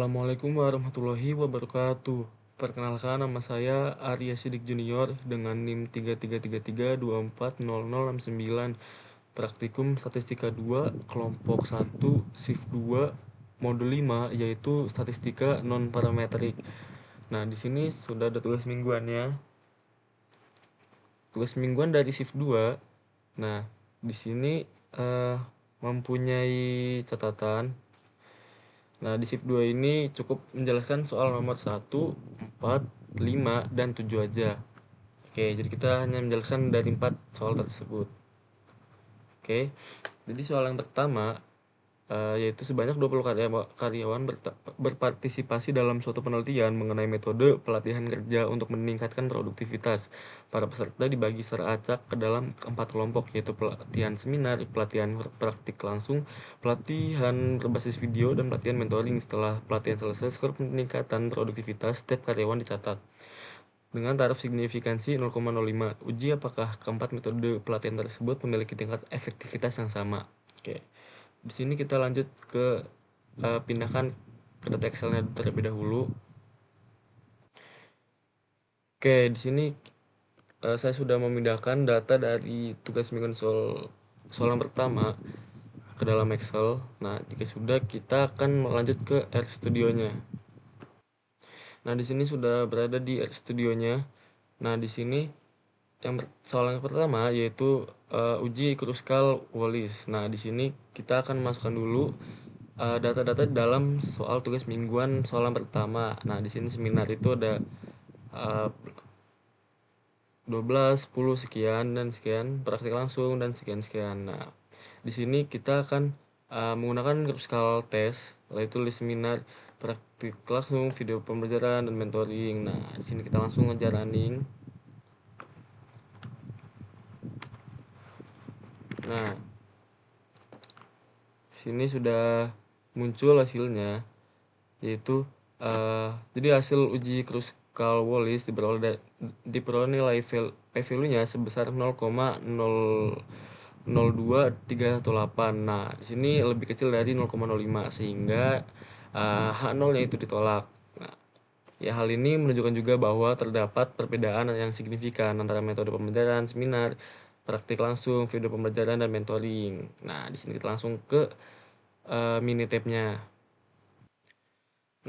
Assalamualaikum warahmatullahi wabarakatuh. Perkenalkan, nama saya Arya Sidik Junior dengan NIM 3333240069. Praktikum Statistika 2, kelompok 1, shift 2, modul 5, yaitu statistika non parametrik. Nah, di sini sudah ada tugas mingguannya. Tugas mingguan dari shift 2. Nah, di sini mempunyai catatan. Nah, di shift 2 ini cukup menjelaskan soal nomor 1, 4, 5, dan 7 aja. Oke, jadi kita hanya menjelaskan dari 4 soal tersebut. Oke, jadi soal yang pertama yaitu sebanyak 20 karyawan berpartisipasi dalam suatu penelitian mengenai metode pelatihan kerja untuk meningkatkan produktivitas. Para peserta dibagi secara acak ke dalam 4 kelompok, yaitu pelatihan seminar, pelatihan praktik langsung, pelatihan berbasis video, dan pelatihan mentoring. Setelah pelatihan selesai, skor peningkatan produktivitas setiap karyawan dicatat dengan taraf signifikansi 0,05. Uji apakah keempat metode pelatihan tersebut memiliki tingkat efektivitas yang sama. Oke. Di sini kita lanjut ke pindahkan ke data Excel-nya terlebih dahulu. Oke, di sini saya sudah memindahkan data dari tugas mingguan soal yang pertama ke dalam Excel. Nah, jika sudah, kita akan melanjut ke R Studio-nya. Nah, di sini sudah berada di R Studio-nya. Nah, di sini soal yang pertama yaitu uji Kruskal-Wallis. Nah, di sini kita akan masukkan dulu data-data dalam soal tugas mingguan soal yang pertama. Nah, di sini seminar itu ada 12, 10 sekian dan sekian, praktik langsung dan sekian-sekian. Nah, di sini kita akan menggunakan Kruskal test, yaitu list seminar, praktik langsung, video pembelajaran, dan mentoring. Nah, di sini kita langsung ngejar running. Nah, sini sudah muncul hasilnya, yaitu jadi hasil uji Kruskal-Wallis diperoleh nilai p-value-nya sebesar 0,002318. Nah, di sini lebih kecil dari 0,05 sehingga H0-nya itu ditolak. Nah, ya, hal ini menunjukkan juga bahwa terdapat perbedaan yang signifikan antara metode pembelajaran seminar, praktik langsung, video pembelajaran, dan mentoring. Nah, di sini kita langsung ke Minitab-nya.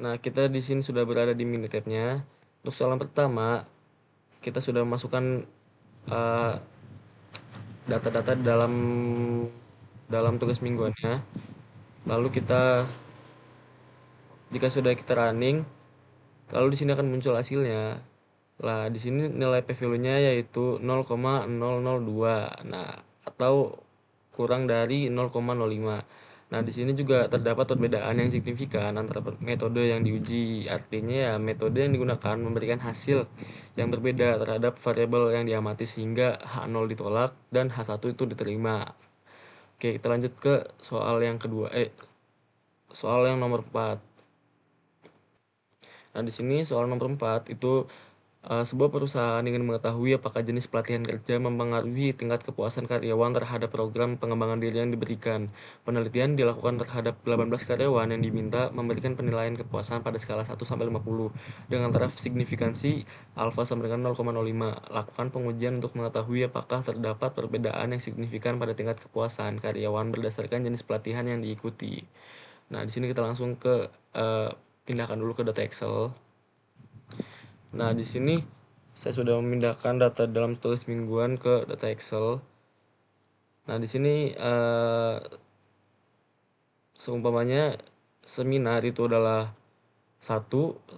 Nah, kita di sini sudah berada di Minitab-nya. Untuk soal yang pertama, kita sudah memasukkan data-data dalam tugas mingguannya. Lalu jika sudah kita running, lalu di sini akan muncul hasilnya. Lah, di sini nilai p-value-nya yaitu 0,002. Nah, atau kurang dari 0,05. Nah, di sini juga terdapat perbedaan yang signifikan antara metode yang diuji. Artinya ya, metode yang digunakan memberikan hasil yang berbeda terhadap variabel yang diamati sehingga H0 ditolak dan H1 itu diterima. Oke, kita lanjut ke soal yang kedua. Soal yang nomor 4. Nah, di sini soal nomor 4 itu sebuah perusahaan ingin mengetahui apakah jenis pelatihan kerja mempengaruhi tingkat kepuasan karyawan terhadap program pengembangan diri yang diberikan. Penelitian dilakukan terhadap 18 karyawan yang diminta memberikan penilaian kepuasan pada skala 1-50 dengan taraf signifikansi alfa sama dengan 0,05. Lakukan pengujian untuk mengetahui apakah terdapat perbedaan yang signifikan pada tingkat kepuasan karyawan berdasarkan jenis pelatihan yang diikuti. Nah, di sini kita langsung ke pindahkan dulu ke data Excel. Nah, di sini saya sudah memindahkan data dalam tulis mingguan ke data Excel. Nah, di sini seumpamanya seminar itu adalah 1,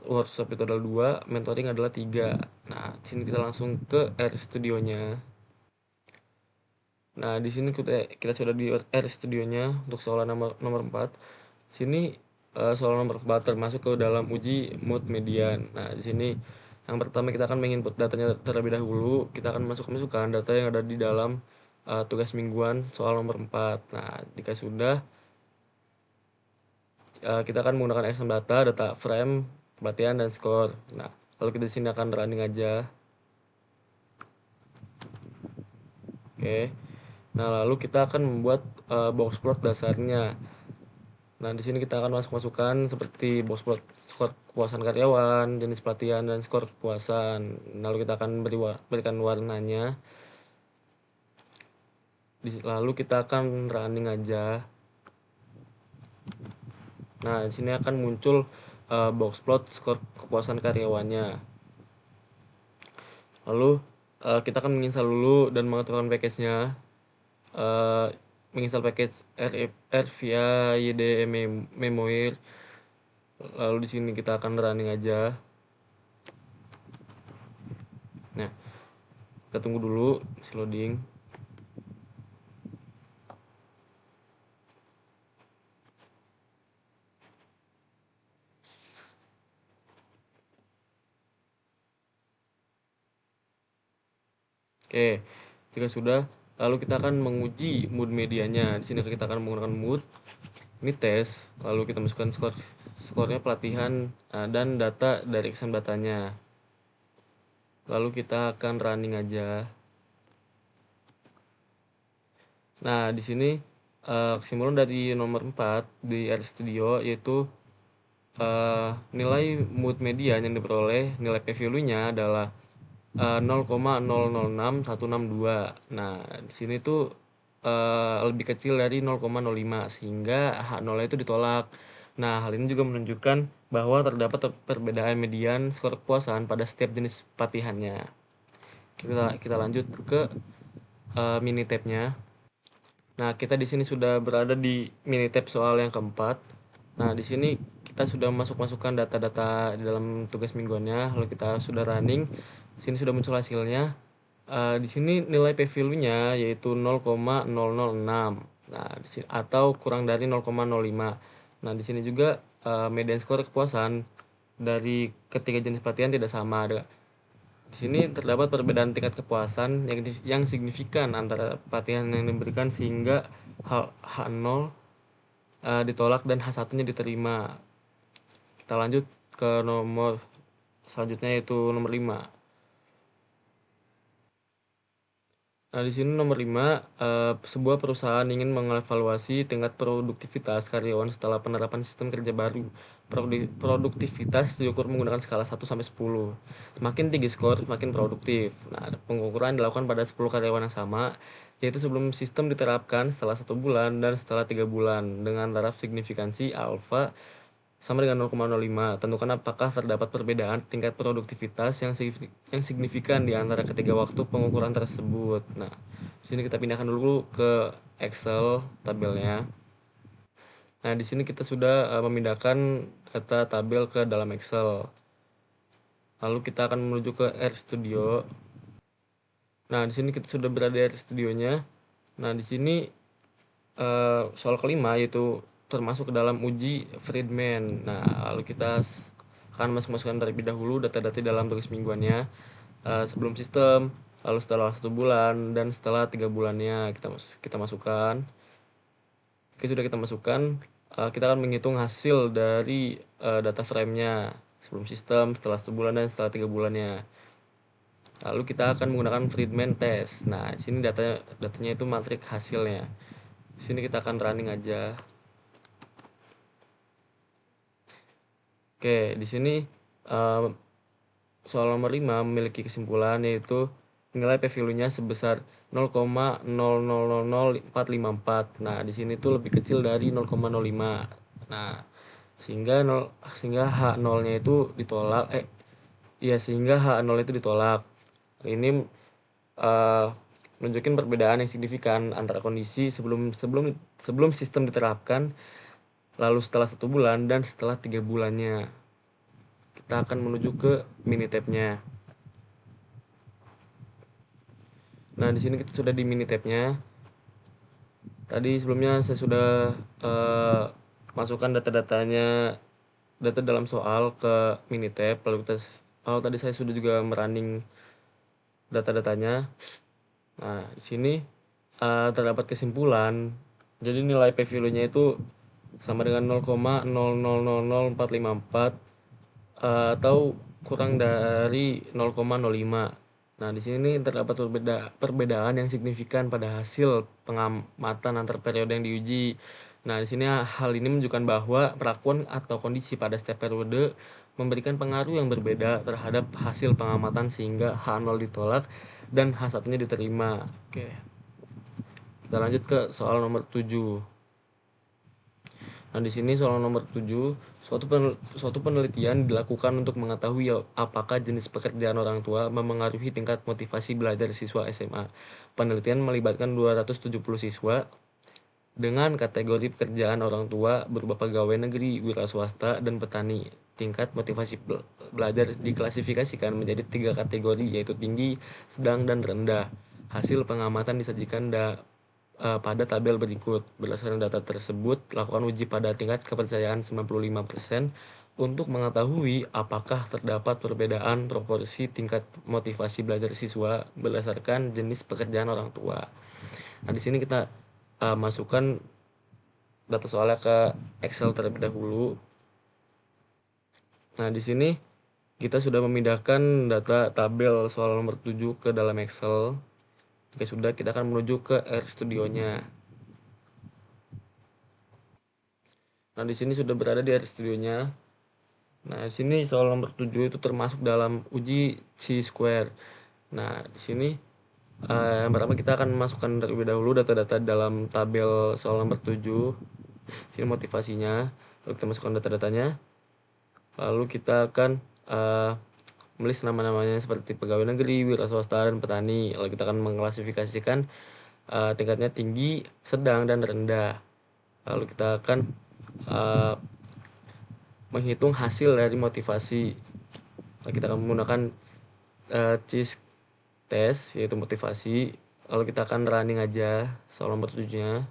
workshop itu adalah 2, mentoring adalah 3. Nah, di sini kita langsung ke R Studio-nya. Nah, di sini kita sudah di R Studio-nya untuk soal nomor 4. Sini soal nomor 4 termasuk ke dalam uji mood median. Nah, di sini yang pertama kita akan menginput datanya terlebih dahulu. Kita akan masukkan data yang ada di dalam tugas mingguan soal nomor 4. Nah, jika sudah, kita akan menggunakan exam data frame, pelatihan, dan skor. Nah, lalu kita di sini akan running aja. Oke. Nah, lalu kita akan membuat box plot dasarnya. Nah, di sini kita akan masuk-masukkan seperti box plot, skor kepuasan karyawan, jenis pelatihan, dan skor kepuasan. Lalu kita akan berikan warnanya. Lalu kita akan running aja. Nah, di sini akan muncul box plot skor kepuasan karyawannya. Lalu kita akan menginstal dulu dan mengaktifkan package-nya. Menginstal package RFR via YDE Memoir. Lalu di sini kita akan running aja. Nah, kita tunggu dulu masih loading. Oke, jika sudah, lalu kita akan menguji mood medianya. Di sini kita akan menggunakan mood, ini tes, lalu kita masukkan skornya pelatihan dan data dari exam datanya. Lalu kita akan running aja. Nah, di sini kesimpulan dari nomor 4 di RStudio yaitu nilai mood media yang diperoleh, nilai p-value-nya adalah 0,006162. Nah, di sini tuh lebih kecil dari 0,05 sehingga H0 itu ditolak. Nah, hal ini juga menunjukkan bahwa terdapat perbedaan median skor kepuasan pada setiap jenis pelatihannya. Kita lanjut ke mini tab-nya. Nah, kita di sini sudah berada di mini tab soal yang keempat. Nah, di sini kita sudah masukkan data-data di dalam tugas mingguannya, lalu kita sudah running. Di sini sudah muncul hasilnya. Di sini nilai p-value-nya yaitu 0,006. Nah, di sini atau kurang dari 0,05. Nah, di sini juga median skor kepuasan dari ketiga jenis pelatihan tidak sama. Di sini terdapat perbedaan tingkat kepuasan yang signifikan antara pelatihan yang diberikan sehingga H0 ditolak dan H1-nya diterima. Kita lanjut ke nomor selanjutnya yaitu nomor 5. Nah, di sini nomor 5, sebuah perusahaan ingin mengevaluasi tingkat produktivitas karyawan setelah penerapan sistem kerja baru. Produktivitas diukur menggunakan skala 1 sampai 10. Semakin tinggi skor, semakin produktif. Nah, pengukuran dilakukan pada 10 karyawan yang sama, yaitu sebelum sistem diterapkan, setelah 1 bulan, dan setelah 3 bulan dengan taraf signifikansi alfa sama dengan 0,05. Tentukan apakah terdapat perbedaan tingkat produktivitas yang signifikan di antara ketiga waktu pengukuran tersebut. Nah, di sini kita pindahkan dulu ke Excel tabelnya. Nah, di sini kita sudah memindahkan data tabel ke dalam Excel. Lalu kita akan menuju ke RStudio. Nah, di sini kita sudah berada di RStudionya. Nah, di sini soal kelima yaitu termasuk ke dalam uji Friedman. Nah, lalu kita akan masukkan terlebih dahulu data-data dalam tugas mingguannya sebelum sistem, lalu setelah 1 bulan, dan setelah 3 bulannya kita masukkan. Oke, sudah kita masukkan. Kita akan menghitung hasil dari data frame-nya sebelum sistem, setelah 1 bulan, dan setelah 3 bulannya. Lalu kita akan menggunakan Friedman test. Nah, di sini datanya itu matrik hasilnya. Di sini kita akan running aja. Oke, di sini soal nomor 5 memiliki kesimpulan yaitu nilai p-value-nya sebesar 0,0000454. Nah, di sini tuh lebih kecil dari 0,05. Nah, sehingga H0-nya itu ditolak sehingga H0 itu ditolak. Ini menunjukkan perbedaan yang signifikan antara kondisi sebelum sistem diterapkan, lalu setelah 1 bulan, dan setelah 3 bulannya. Kita akan menuju ke mini tab-nya. Nah, di sini kita sudah di mini tab-nya. Tadi sebelumnya saya sudah masukkan data dalam soal ke mini tab. Tadi saya sudah juga merunning data-datanya. Nah, di sini terdapat kesimpulan. Jadi nilai p-value-nya itu sama dengan 0,0000454 atau kurang dari 0,05. Nah, di sini terdapat perbedaan yang signifikan pada hasil pengamatan antar periode yang diuji. Nah, di sini hal ini menunjukkan bahwa perlakuan atau kondisi pada setiap periode memberikan pengaruh yang berbeda terhadap hasil pengamatan sehingga H0 ditolak dan H1-nya diterima. Oke. Kita lanjut ke soal nomor 7. Nah, di sini soal nomor 7, suatu penelitian dilakukan untuk mengetahui apakah jenis pekerjaan orang tua memengaruhi tingkat motivasi belajar siswa SMA. Penelitian melibatkan 270 siswa dengan kategori pekerjaan orang tua berupa pegawai negeri, wira swasta, dan petani. Tingkat motivasi belajar diklasifikasikan menjadi 3 kategori, yaitu tinggi, sedang, dan rendah. Hasil pengamatan disajikan pada tabel berikut. Berdasarkan data tersebut, lakukan uji pada tingkat kepercayaan 95% untuk mengetahui apakah terdapat perbedaan proporsi tingkat motivasi belajar siswa berdasarkan jenis pekerjaan orang tua. Nah, di sini kita masukkan data soalnya ke Excel terlebih dahulu. Nah, di sini kita sudah memindahkan data tabel soal nomor 7 ke dalam Excel. Jika sudah, kita akan menuju ke RStudionya. Nah, di sini sudah berada di RStudionya. Nah, di sini soal nomor 7 itu termasuk dalam uji chi-square. Nah, di sini yang pertama kita akan masukkan terlebih dahulu data-data dalam tabel soal nomor 7. Sini motivasinya. Lalu kita masukkan data-datanya. Lalu kita akan menulis nama-namanya seperti pegawai negeri, wira swasta, dan petani. Lalu kita akan mengklasifikasikan tingkatnya tinggi, sedang, dan rendah. Lalu kita akan menghitung hasil dari motivasi. Lalu kita akan menggunakan cheese test, yaitu motivasi. Lalu kita akan running aja soal nomor 7-nya.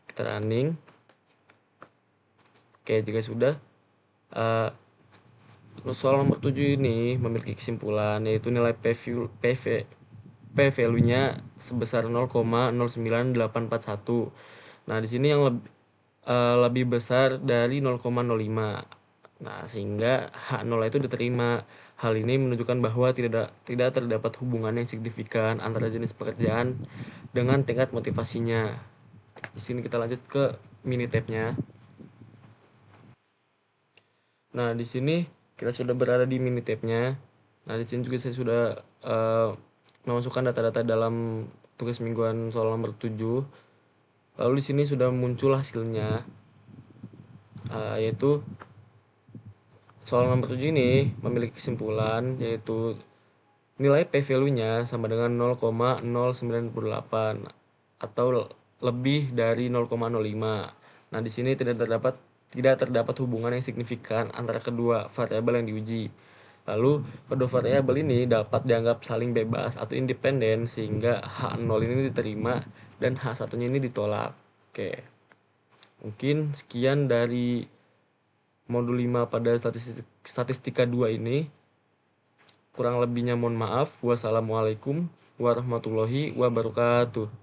Kita running. Oke, jika sudah, soal nomor 7 ini memiliki kesimpulan, yaitu nilai P value-nya sebesar 0,0981. Nah, di sini yang lebih besar dari 0,05. Nah, sehingga H0 itu diterima. Hal ini menunjukkan bahwa tidak terdapat hubungan yang signifikan antara jenis pekerjaan dengan tingkat motivasinya. Di sini kita lanjut ke Minitab-nya. Nah, di sini kita sudah berada di Minitab-nya. Nah, di sini juga saya sudah memasukkan data-data dalam tugas mingguan soal nomor 7. Lalu di sini sudah muncul hasilnya, yaitu soal nomor 7 ini memiliki kesimpulan, yaitu nilai P value-nya sama dengan 0,098 atau lebih dari 0,05. Nah, di sini tidak terdapat hubungan yang signifikan antara kedua variabel yang diuji. Lalu, kedua variabel ini dapat dianggap saling bebas atau independen sehingga H0 ini diterima dan H1-nya ini ditolak. Oke. Mungkin sekian dari modul 5 pada statistika 2 ini. Kurang lebihnya mohon maaf. Wassalamualaikum warahmatullahi wabarakatuh.